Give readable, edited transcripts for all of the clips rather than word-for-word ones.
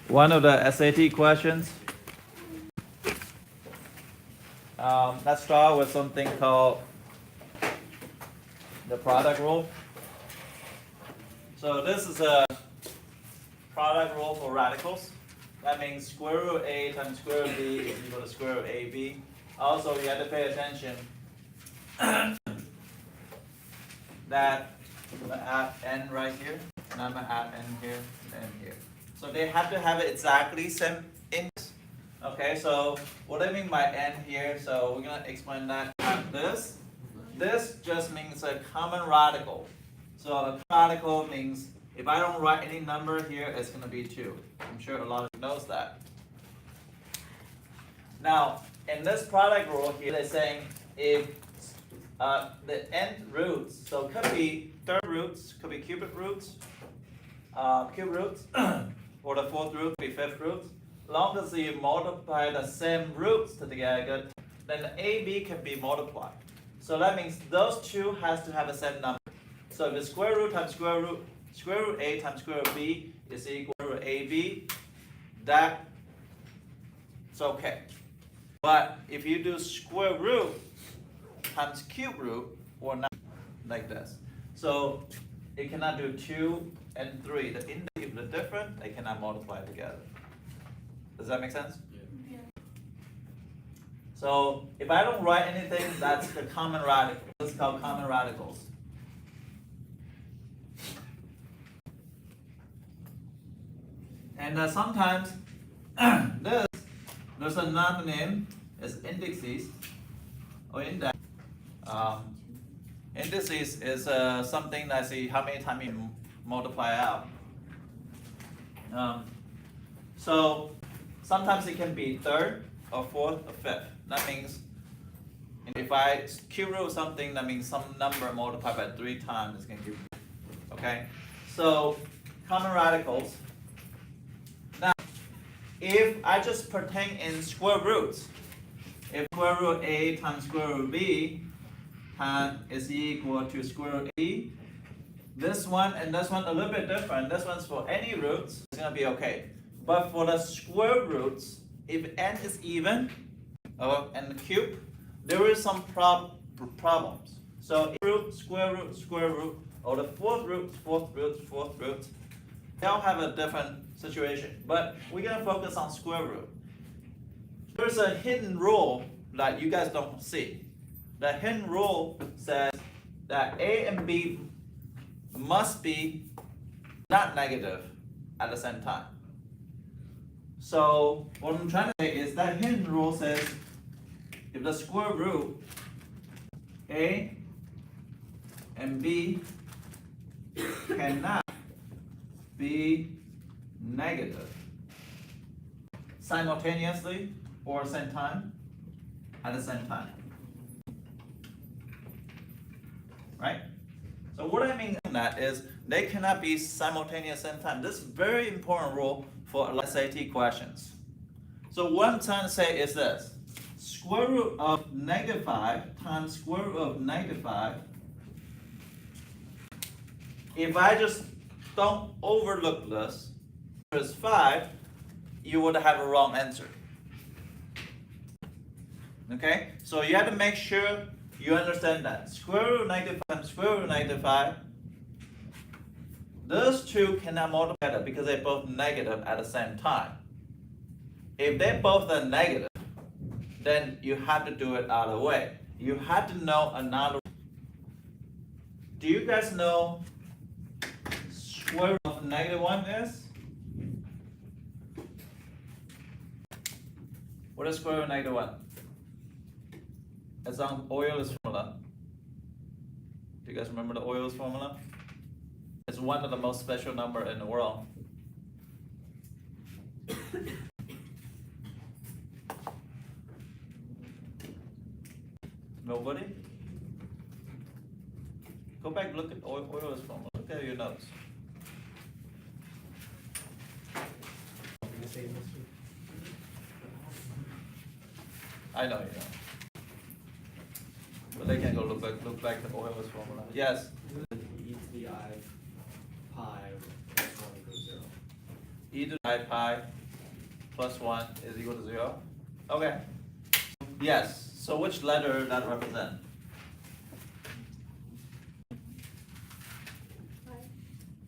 one of the SAT questions. Let's start with something called the product rule. So this is a product rule for radicals. That means square root of A times square root of B is equal to square root of AB. Also, you have to pay attention that I'm going to add n right here, and I'm going to add n here, and n here. So they have to have it exactly same index. Okay, so what do I mean by n here? So we're going to explain that. This just means a common radical. So a radical means if I don't write any number here, it's going to be 2. I'm sure a lot of you knows that. Now, in this product rule here, they're saying if the nth roots, so it could be third roots, could be cubic roots, or the fourth root could be fifth roots. Long as you multiply the same roots together, then the AB can be multiplied. So that means those two has to have the same number. So if the square root times square root A times square root B is equal to AB, that's okay. But if you do square root times cube root, or not like this, so it cannot do 2 and 3. The index, if they're different, they cannot multiply together. Does that make sense? Yeah. So if I don't write anything, that's the common radical. This is called common radicals. And sometimes there's another name is indices or index. Indices is something that see how many times you multiply out. So sometimes it can be third or fourth or fifth. That means if I cube root something, that means some number multiplied by 3 times is going to give you. Okay? So common radicals. Now, if I just pertain in square roots, if square root A times square root B is equal to square root A, this one and this one a little bit different. This one's for any roots, it's going to be okay. But for the square roots, if n is even and the cube, there is some problems. So root, square root, or the fourth root, they all have a different situation. But we're going to focus on square root. There's a hidden rule that you guys don't see. The hidden rule says that A and B must be not negative at the same time. So what I'm trying to say is that hidden rule says if the square root A and B cannot be negative simultaneously or same time at the same time. Right? So what I mean by that is they cannot be simultaneous at the same time. This is a very important rule for SAT questions. So what I'm trying to say is this. Square root of -5 times square root of -5. If I just don't overlook this, is 5, you would have a wrong answer. Okay? So you have to make sure you understand that. Square root of -5 times square root of -5, those two cannot multiply together because they're both negative at the same time. If they both are negative, then you have to do it other way. You have to know another. Do you guys know square root of -1 is? What is square root of -1? It's on Euler's formula. Do you guys remember the Euler's formula? It's one of the most special number in the world. Nobody? Go back, look at Euler's formula. Look at your notes. I know you know. But they can go look back at Euler's formula. Yes. E to the I pi plus 1 equals 0. e to the pi plus 1 is equal to 0. Okay. Yes. So which letter that represent?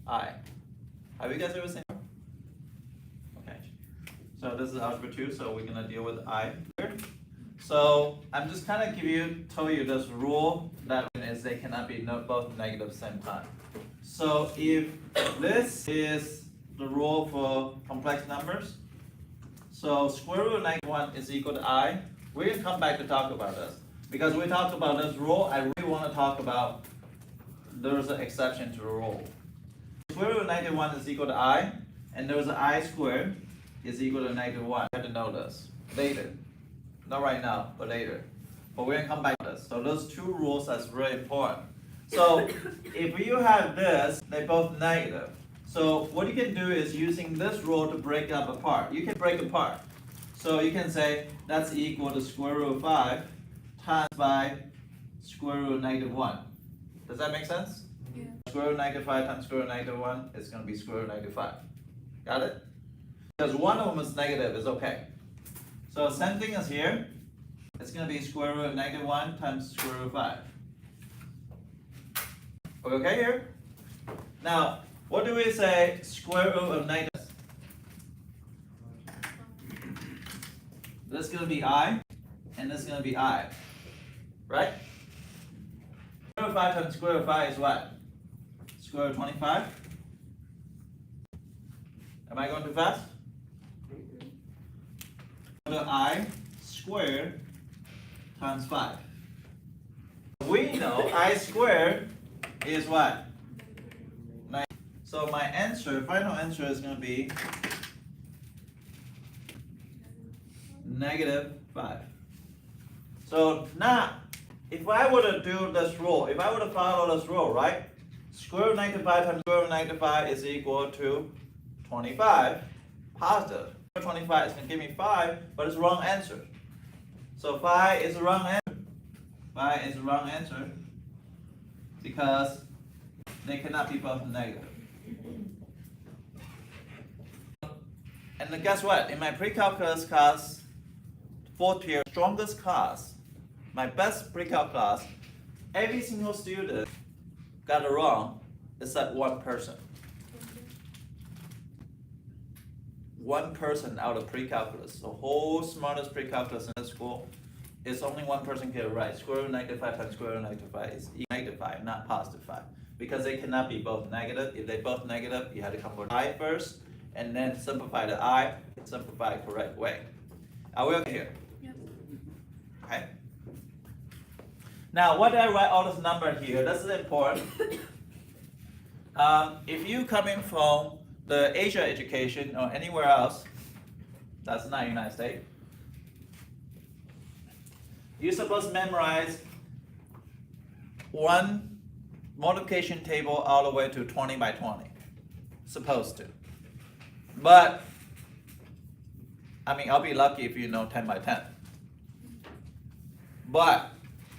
I. Have you guys ever seen? Okay. So this is algebra 2, so we're gonna deal with I here. So I'm just kind of told you this rule that is they cannot be both negative at the same time. So if this is the rule for complex numbers, so square root of -1 is equal to I. We're gonna come back to talk about this because we talked about this rule. I really want to talk about there's an exception to the rule. Square root of -1 is equal to I, and there's an I squared is equal to -1. You have to know this later. Not right now, but later. But we're gonna come back to this. So those two rules that's really important. So if you have this, they're both negative. So what you can do is using this rule to break up apart. You can break apart. So you can say that's equal to square root of 5 times by square root of -1. Does that make sense? Yeah. Square root of -5 times square root of -1 is going to be square root of -5. Got it? Because one of them is negative, is okay. So same thing as here. It's going to be square root of -1 times square root of 5. Are we okay here? Now, what do we say square root of negative? This is going to be I, and this is going to be I. Right? Square root of 5 times square root of 5 is what? Square root of 25? Am I going too fast? To I squared times 5. We know I squared is what? 9. So my answer, final answer is going to be -5. So now, if I were to do this rule, if I were to follow this rule, right? Square root of -5 times square root of -5 is equal to 25 positive. 25 is going to give me 5, but it's the wrong answer. So 5 is the wrong answer. 5 is the wrong answer because they cannot be both negative. And then guess what? In my pre-calculus class, 4th year, strongest class, my best pre-calc class, every single student got it wrong except one person. One person out of pre-calculus, the whole smartest pre-calculus in the school, is only one person get it right. Square root of -5 times square root of -5 is -5, not +5. Because they cannot be both negative. If they're both negative, you have to come with I first, and then simplify the I, simplify the correct way. Are we okay here? Yep. Okay. Now, what did I write all this number here? This is important. If you coming from the Asia education or anywhere else, that's not United States, you're supposed to memorize one multiplication table all the way to 20 by 20. Supposed to. But, I mean, I'll be lucky if you know 10 by 10. But,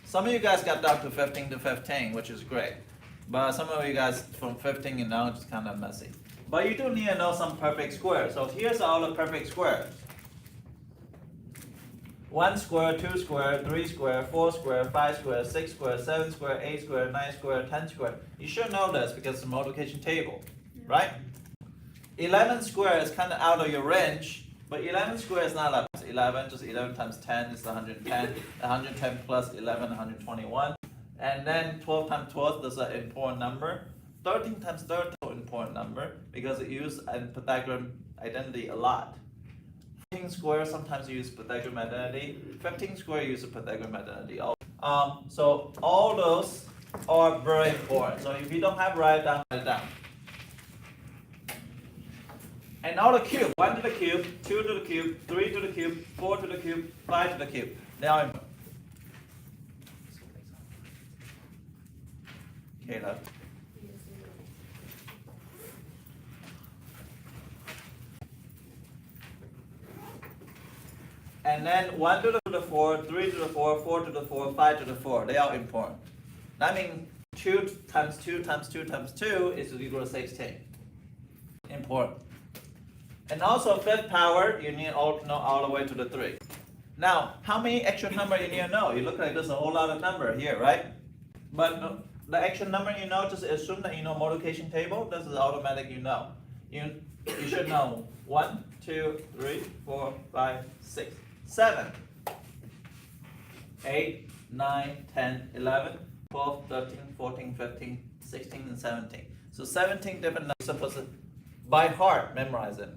some of you guys got down to 15 to 15, which is great. But some of you guys from 15 and now it's kind of messy. But you do need to know some perfect squares. So here's all the perfect squares. 1 square, 2 square, 3 square, 4 square, 5 square, 6 square, 7 square, 8 square, 9 square, 10 square. You should know this because it's a multiplication table, right? 11 square is kind of out of your range, but 11 square is not like 11, just 11 times 10 is 110. 110 plus 11, 121. And then 12 times 12 is an important number. 13 times 13 is an important number because it uses a Pythagorean identity a lot. 14 square sometimes use Pythagorean identity. 15 square use a Pythagorean identity. So all those are very important. So if you don't have, write it down, write it down. And now the cube. 1 to the cube, 2 to the cube, 3 to the cube, 4 to the cube, 5 to the cube. They are important. Caleb. And then 1 to the 4, 3 to the 4, 4 to the 4, 5 to the 4. They are important. That means 2 times 2 times 2 times 2 is equal to 16. Important. And also fifth power, you need all to know all the way to the 3. Now, how many extra number you need to know? You look like there's a whole lot of number here, right? But the extra number you know, just assume that you know multiplication table. This is automatic you know. You should know 1, 2, 3, 4, 5, 6, 7, 8, 9, 10, 11, 12, 13, 14, 15, 16, and 17. So 17 different numbers you're supposed to, by heart, memorize it.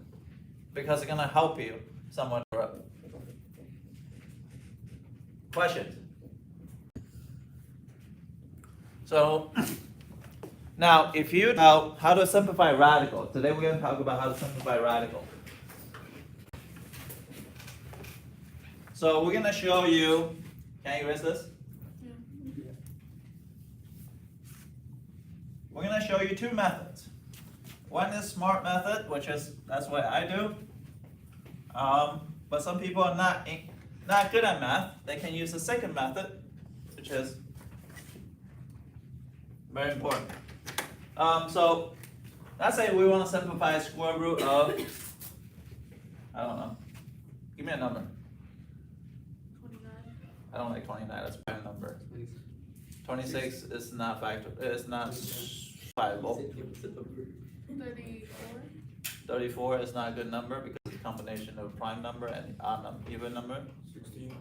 Because it's going to help you somewhat. Questions? So, now if you know how to simplify radical, today we're going to talk about how to simplify radical. So we're going to show you, can you erase this? Yeah. We're going to show you 2 methods. One is smart method, which is, that's what I do. But some people are not good at math. They can use the second method, which is very important. So let's say we want to simplify square root of, I don't know, give me a number. 29. I don't like 29, that's a prime number. 26 is not factor, it's not viable. 34. 34 is not a good number because it's a combination of a prime number and odd number, even number. 16.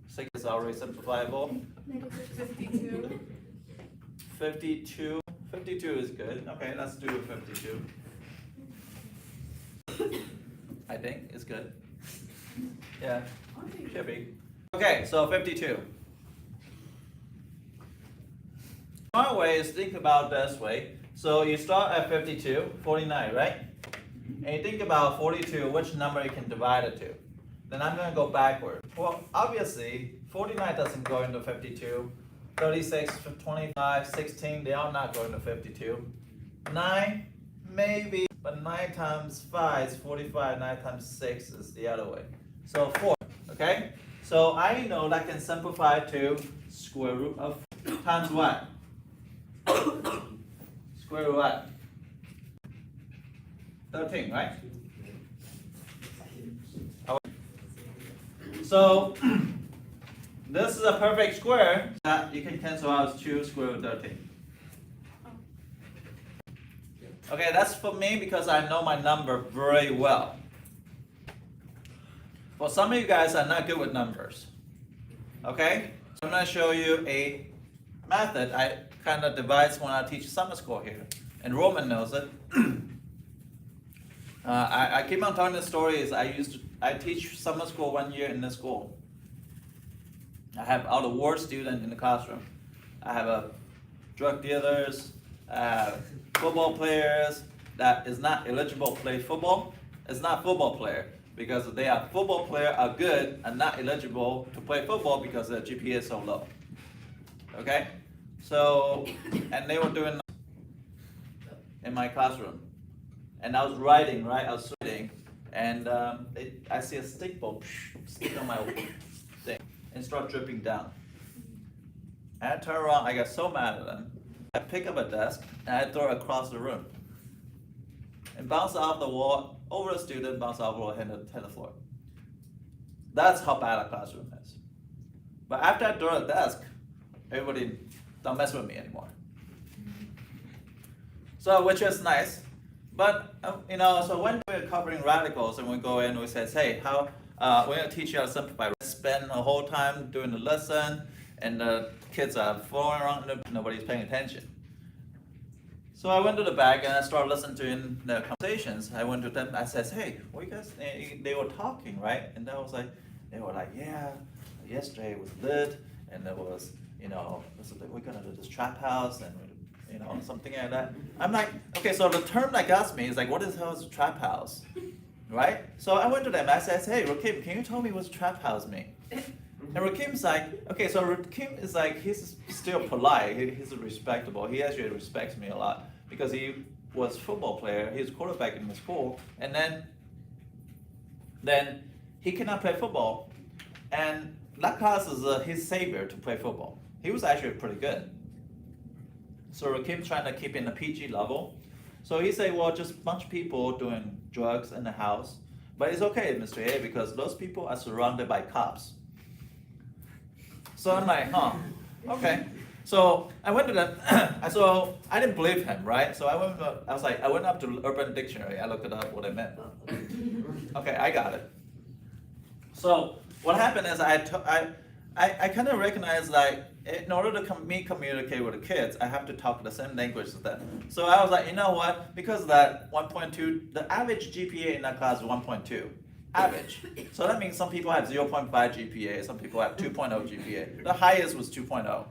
6 is already simplifiable. Negative 52. 52. 52 is good. Okay, let's do 52. I think it's good. Yeah, should be. Okay, so 52. One way is think about this way. So you start at 52, 49, right? And you think about 42, which number you can divide it to. Then I'm going to go backward. Well, obviously, 49 doesn't go into 52. 36, 25, 16, they are not going to 52. 9, maybe, but 9 times 5 is 45, 9 times 6 is the other way. So 4, okay? So I know that can simplify to square root of times what? Square root what? 13, right? So this is a perfect square that you can cancel out as 2 square root 13. Okay, that's for me because I know my number very well. Well, some of you guys are not good with numbers. Okay? So I'm going to show you a method I kind of devise when I teach summer school here. And Roman knows it. I keep on telling the stories. I teach summer school 1 year in this school. I have all the worst students in the classroom. I have drug dealers, football players that is not eligible to play football. It's not football player because they are football player are good and not eligible to play football because their GPA is so low. Okay, so and they were doing in my classroom, and I was writing, right? I was writing, and I see a stick ball stick on my thing and start dripping down. And I turn around, I got so mad at them. I pick up a desk and I throw it across the room. And bounce off the wall, over the student, bounce off the wall, hit the floor. That's how bad a classroom is. But after I throw the desk, everybody don't mess with me anymore. So, which is nice. But, so when we're covering radicals and we go in and we say, hey, we're going to teach you how to simplify. Spend the whole time doing the lesson, and the kids are fooling around, and nobody's paying attention. So I went to the back and I started listening to their conversations. I went to them, I said, hey, what you guys, they were talking, right? And they were like, yeah, yesterday was lit, and it was, we're going to do this trap house, and something like that. I'm like, okay, so the term that got me is like, what the hell is a trap house? Right? So I went to them, I said, hey, Rakim, can you tell me what's trap house mean? And Rakim's like, okay, so Rakim is like, he's still polite, he's respectable, he actually respects me a lot because he was a football player, he was quarterback in the school, and then he cannot play football, and that causes his savior to play football. He was actually pretty good. So Rakim's trying to keep in the PG level. So he said, well, just a bunch of people doing drugs in the house. But it's okay, Mr. A, because those people are surrounded by cops. So I'm like, huh, okay. So I went to the, so I didn't believe him, right? So I went up to Urban Dictionary, I looked it up what it meant. Okay, I got it. So what happened is I kind of recognized like, in order to communicate with the kids, I have to talk the same language as them. So I was like, you know what? Because that 1.2, the average GPA in that class is 1.2. Average. So that means some people have 0.5 GPA, some people have 2.0 GPA. The highest was 2.0.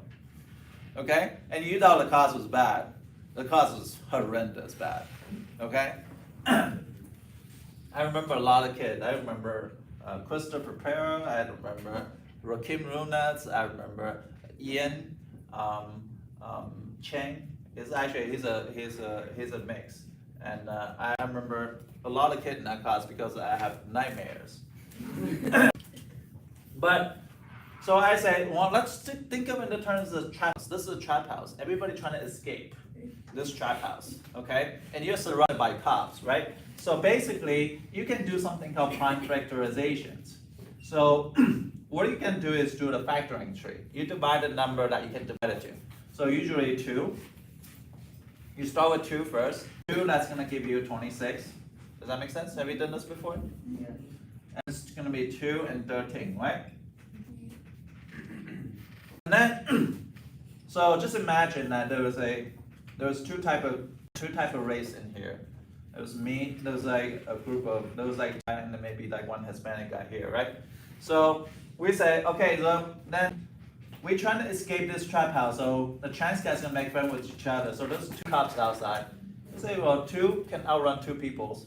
Okay? And you thought the class was bad. The class was horrendous bad. Okay? I remember a lot of kids. I remember Christopher Perrin, I remember Rakim Runats, I remember Ian Cheng. He's a mix, and I remember a lot of kids in that class because I have nightmares. But so I say, well, let's think of it in the terms of trap house. This is a trap house. Everybody trying to escape this trap house, okay? And you're surrounded by cops, right? So basically, you can do something called prime factorizations. So what you can do is do the factoring tree. You divide the number that you can divide it to. So usually 2. You start with 2 first. 2, that's going to give you 26. Does that make sense? Have you done this before? Yeah. And it's going to be 2 and 13, right? And then, so just imagine that there was two type of race in here. There was me. There was like a group of and then maybe like one Hispanic guy here, right? So we say, okay, so then we're trying to escape this trap house. So the Chinese guys gonna make friends with each other. So there's 2 cops outside. We say, well, 2 can outrun 2 people.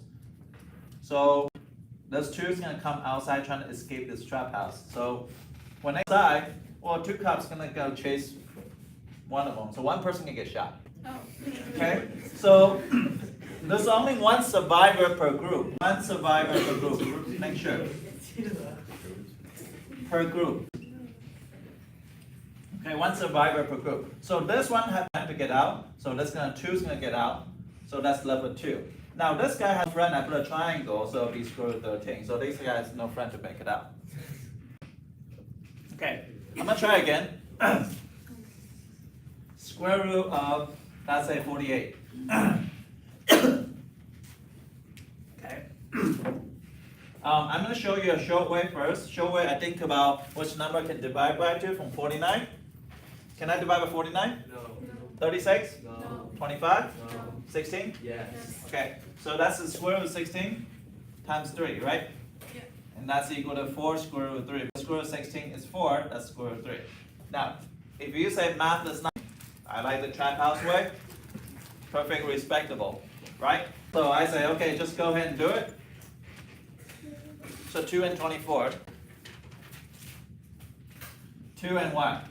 So those 2 is gonna come outside trying to escape this trap house. So when they outside, well, 2 cops gonna go chase one of them. So one person can get shot. Oh. Okay? So there's only 1 survivor per group. 1 survivor per group. Make sure. Per group. Okay, 1 survivor per group. So this one has time to get out. So this 2 is gonna get out. So that's left with 2. Now this guy has a friend. I put a triangle, so it'll be square root 13. So this guy has no friend to make it out. Okay, I'm gonna try again. Square root of, let's say 48. Okay. I'm going to show you a short way first. Short way, I think about which number I can divide by 2 from 49. Can I divide by 49? No. 36? No. 25? No. 16? Yes. Okay, so that's the square root of 16 times 3, right? Yeah. And that's equal to 4 square root of 3. Square root of 16 is 4, that's square root of 3. Now, if you say math is not, I like the trap house way, perfectly respectable, right? So I say, okay, just go ahead and do it. So 2 and 24. 2 and what?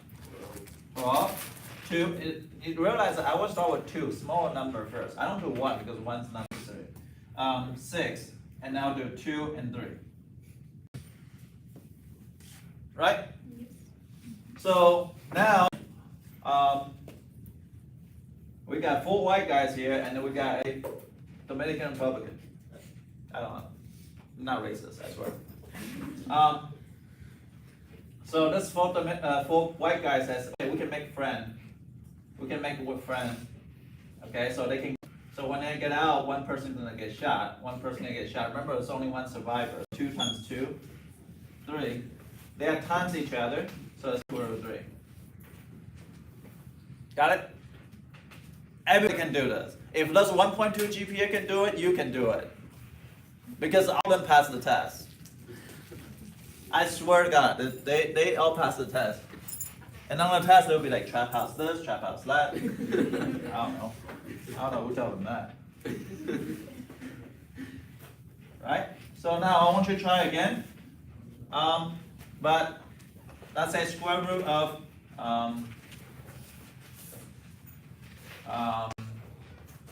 12. 2, you realize that I always start with 2, smaller number first. I don't do 1 because 1 is not necessary. 6, and now do 2 and 3. Right? Yes. So now, we got 4 white guys here, and then we got a Dominican Republican. I don't know. I'm not racist, I swear. So this 4 white guy says, okay, we can make friend. We can make a friend. Okay, so they can. So when they get out, 1 person's gonna get shot. 1 person gonna get shot. Remember, there's only 1 survivor. 2 times 2, 3. They are times each other, so it's square root of 3. Got it? Everybody can do this. If those 1.2 GPA can do it, you can do it. Because all of them pass the test. I swear to God, they all pass the test. And on the test, they'll be like, trap house this, trap house that. I don't know. I don't know who told them that. Right? So now I want you to try again. But let's say square root of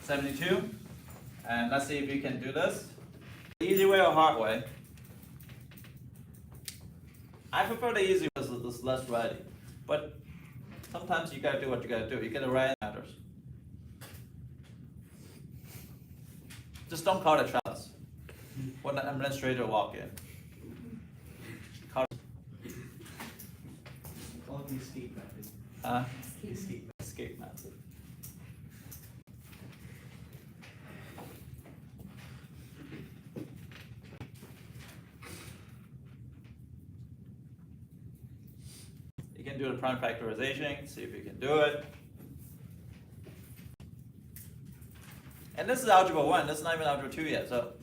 72. And let's see if you can do this. Easy way or hard way? I prefer the easy way because it's less writing. But sometimes you gotta do what you gotta do. You gotta write matters. Just don't call it trust. when the administrator walk in. Call it the escape method. Escape method. You can do the prime factorization, see if you can do it. And this is algebra 1, this is not even algebra 2 yet, so.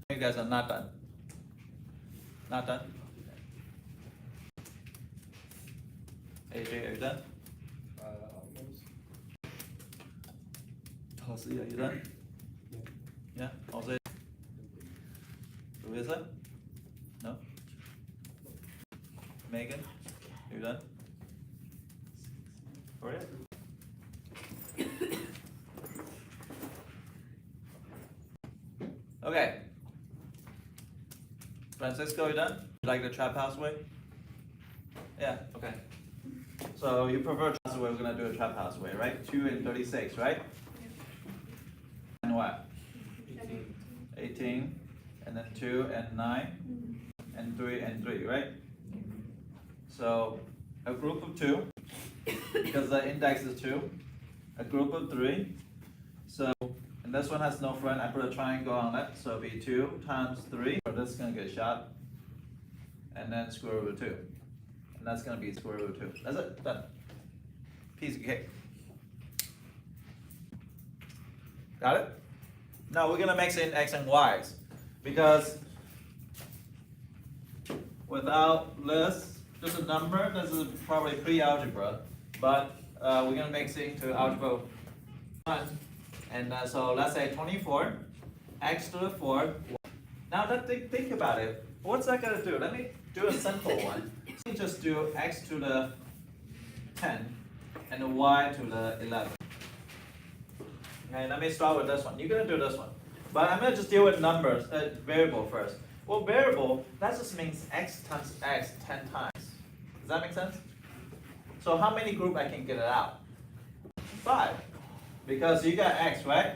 You guys are not done. Not done? AJ, are you done? Almost. Jose, are you done? Yeah, Jose? Louisa? No? Megan? You done? For it? Okay. Francisco, you done? You like the trap house way? Yeah, okay. So you prefer trap house way, we're gonna do a trap house way, right? 2 and 36, right? And what? 18, and then 2 and 9, and 3 and 3, right? So a group of 2, because the index is 2, a group of 3, so, and this one has no friend, I put a triangle on it, so it'll be 2 times 3, so this is gonna get shot, and then square root of 2, and that's gonna be square root of 2, that's it, done. Piece of cake. Got it? Now we're gonna mix in x and y's, because without this, just a number, this is probably pre-algebra, but we're gonna mix it into algebra 1, and so let's say 24, x to the 4th. Now let's think about it, what's that gonna do? Let me do a simple one. Let me just do x to the 10, and y to the 11. Okay, let me start with this one. You're gonna do this one. But I'm gonna just deal with numbers, variable first. Well, variable, that just means x times x 10 times. Does that make sense? So how many group I can get it out? 5. Because you got x, right?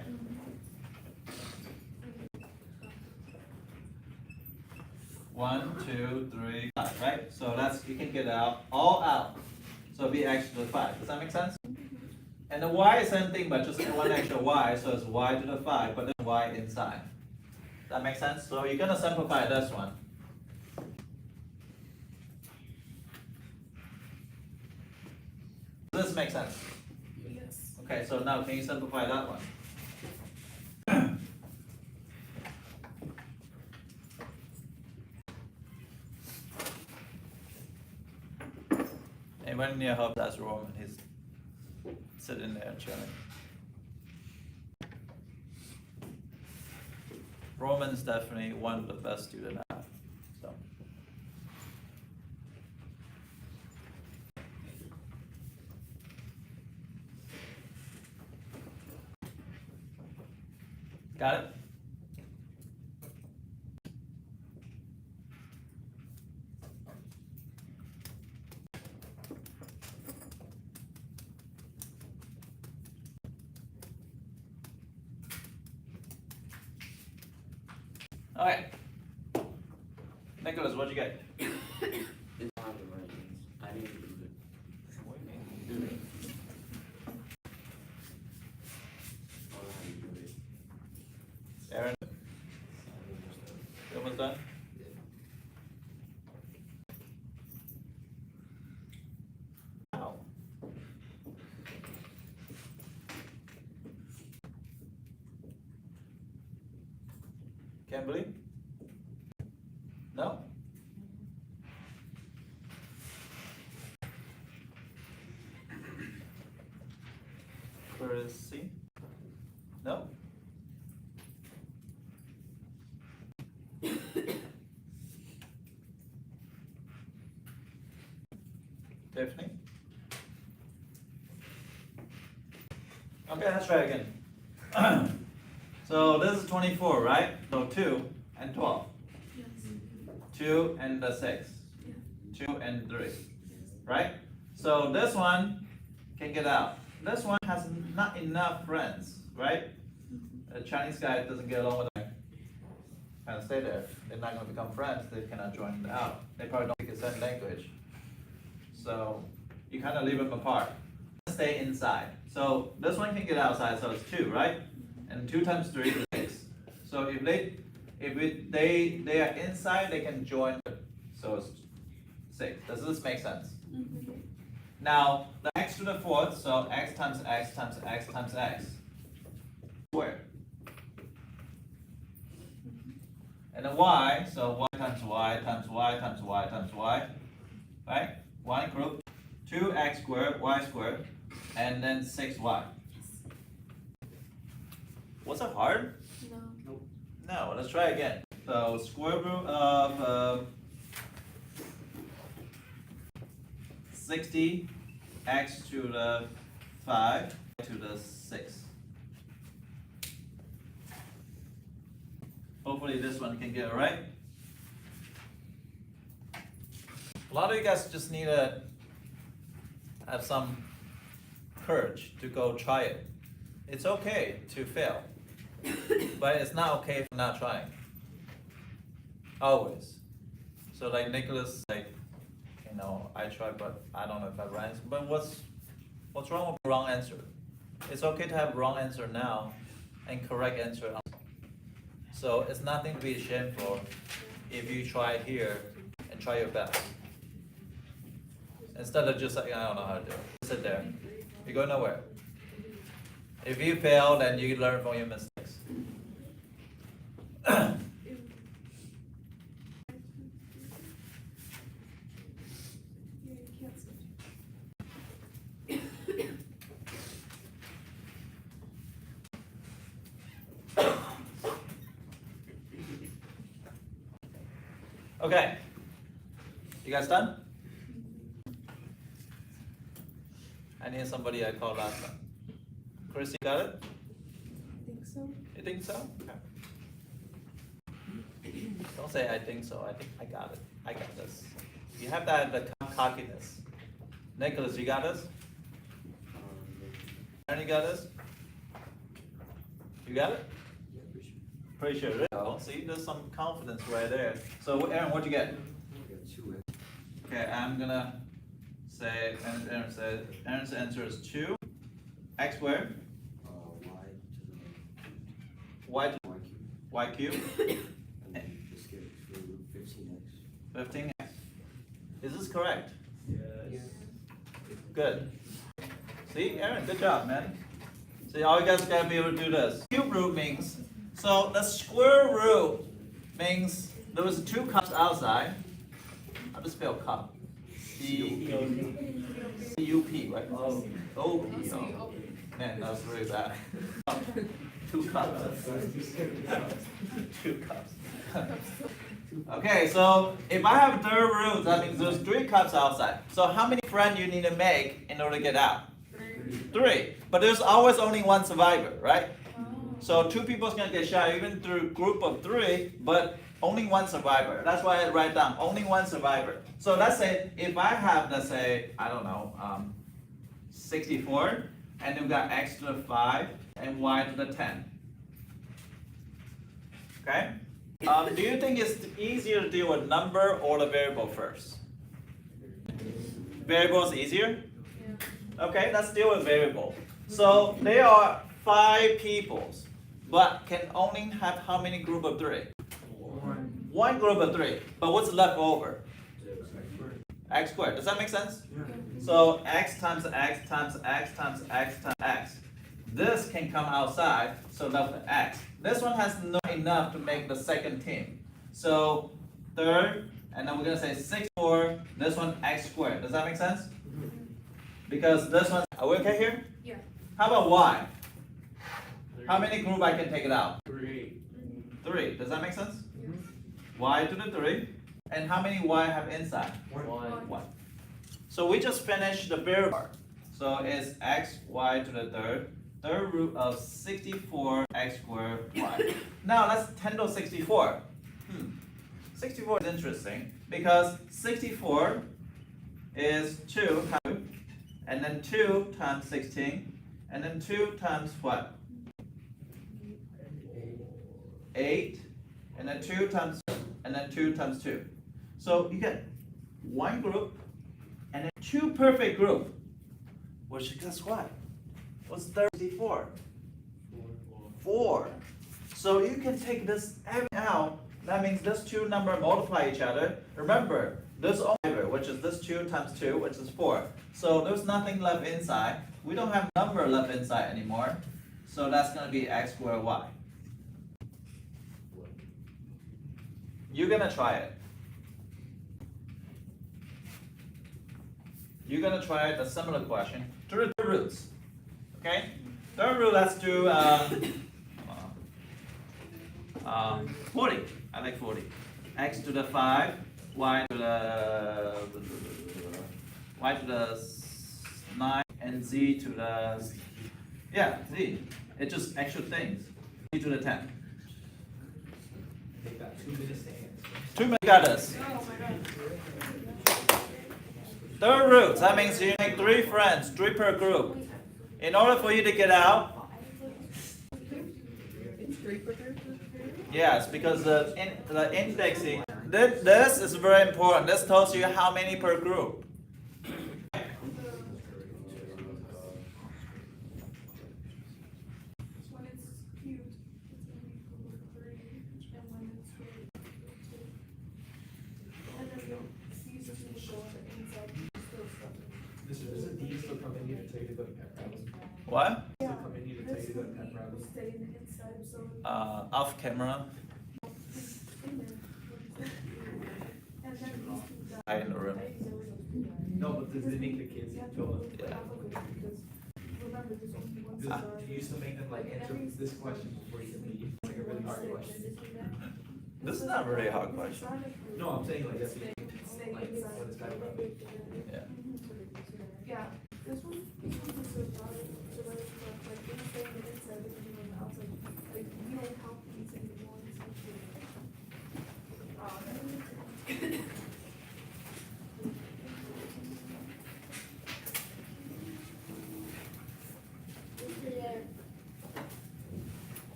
One, 2, 3, 5, right? So that's, you can get it out, all out. So it'll be x to the 5. Does that make sense? And the y is same thing, but just one extra y, so it's y to the 5, but then y inside. That makes sense? So you're gonna simplify this one. Does this make sense? Yes. Okay, so now can you simplify that one? Anyone near hope that's Roman, he's sitting there chilling. Roman's definitely one of the best students I have. So. Got it? Okay. Nicholas, what'd you get? It's not the margins. I didn't do it. What do you mean? You do it. I don't know how you do it. Aaron, you almost done? Wow. Kimberly? No? Where is C? No? Tiffany? Okay, let's try again. So this is 24, right? So 2 and 12. Yes. 2 and the 6. Yeah. 2 and 3. right? So this one can get out. This one has not enough friends, right? A Chinese guy doesn't get along with them. Kind of stay there. They're not going to become friends. They cannot join out. They probably don't speak the same language. So you kind of leave them apart. Stay inside. So this one can get outside, so it's 2, right? And 2 times 3 is 6. So if they are inside, they can join. So it's 6. Does this make sense? Mm-hmm. Now the x to the 4th, so x times x times x times x squared. And then y, so y times y times y times y times y, right? One group, 2x squared, y squared, and then 6y. Was it hard? No. No, let's try again. So square root of 60 x to the 5 to the 6. Hopefully this one can get it right. A lot of you guys just need to have some courage to go try it. It's okay to fail, but it's not okay for not trying. Always. So like Nicholas, like, you know, I tried, but I don't know if I right answer. But what's wrong with the wrong answer? It's okay to have wrong answer now and correct answer. So it's nothing to be ashamed for if you try here and try your best. Instead of just like, I don't know how to do it. Sit there. You go nowhere. If you fail, then you learn from your mistakes. Okay. You guys done? I need somebody I called last time. Chris, you got it? I think so. You think so? Okay. Don't say I think so. I think I got it. I got this. You have that the cockiness. Nicholas, you got this? Aaron, you got this? You got it? Yeah, Pretty pretty sure. sure. Oh, see, there's some confidence right there. So, Aaron, what'd you get? I got 2x. Okay, I'm gonna say, Aaron said, Aaron's answer is 2. X squared, Y to the y cubed, and then just get square root 15x. 15x. Is this correct? Yes. Good. See, Aaron, good job, man. See, all you guys gotta be able to do this. Cube root means, so the square root means there was 2 cups outside. I'll just spell cup. C-U-P, right? Oh, O-P, oh. Man, that was really bad. 2 cups. 2 cups. Okay, so if I have third root, that means there's 3 cups outside. So how many friends you need to make in order to get out? 3. But there's always only one survivor, right? So 2 people's gonna get shot even through a group of 3, but only one survivor. That's why I write down only one survivor. So let's say if I have, let's say, I don't know, 64, and we've got x to the 5 and y to the 10. Okay? Do you think it's easier to deal with number or the variable first? Variable is easier? Yeah. Okay, let's deal with variable. So there are 5 peoples, but can only have how many group of 3? 1 group of 3. But what's left over? X squared. Does that make sense? So x times x times x times x times x. This can come outside, so left with x. This one has not enough to make the second team. So third, and then we're gonna say 64, this one x squared. Does that make sense? Because this one, are we okay here? Yeah. How about y? How many group I can take it out? 3. 3. Does that make sense? Yes. Y to the 3. And how many y have inside? 1. 1. So we just finished the variable part. So it's x, y to the third root of 64 x squared y. Now let's handle 64. 64 is interesting because 64 is 2 times 2, and then 2 times 16, and then 2 times what? 8, and then 2 times, and then 2 times 2. So you get one group, and then two perfect group, which guess what? What's 34? 4. So you can take this out. That means this two number multiply each other. Remember, this over, which is this 2 times 2, which is 4. So there's nothing left inside. We don't have number left inside anymore. So that's going to be x squared y. You're going to try it. You're going to try the similar question to the roots. Okay? Third root, let's do 40. I like 40. X to the 5, y to the 9, and z to the, yeah, z. It's just extra things. Z to the 10. They got 2 minutes to answer. 2 minutes got us. Oh my god. Third root, that means you make 3 friends, 3 per group. In order for you to get out, It's 3 per group? yes, because the indexing, this is very important. This tells you how many per group. When it's cubed, it's going to be equal to 3, and when it's squared, it's equal to 2. And then you'll use this to show on the inside, still stuff. Does a D still come in here to tell you to go to pep rally? What? Still come in here to tell This you to go to would pep be, rally? will stay in the inside, so Off camera. it's in there. And then these two down. I in the room. No, but does it make the kids feel it? Yeah. Remember, there's only one Do star. you used to make them like answer this question before you can leave? It's like a really hard question. This is not a very hard question. No, I'm saying like that's Stay like inside. what is that about? Yeah. Yeah, this one is so bad, so that it's like they stay on the inside, they can be on the outside. Like, we don't count these anymore.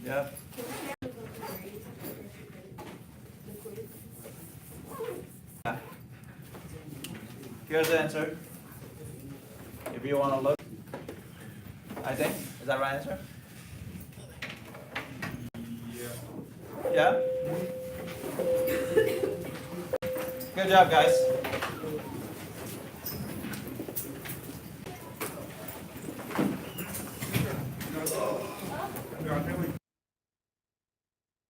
Yeah. Here's the answer. If you want to look, I think, is that right answer? Yeah. Good job, guys.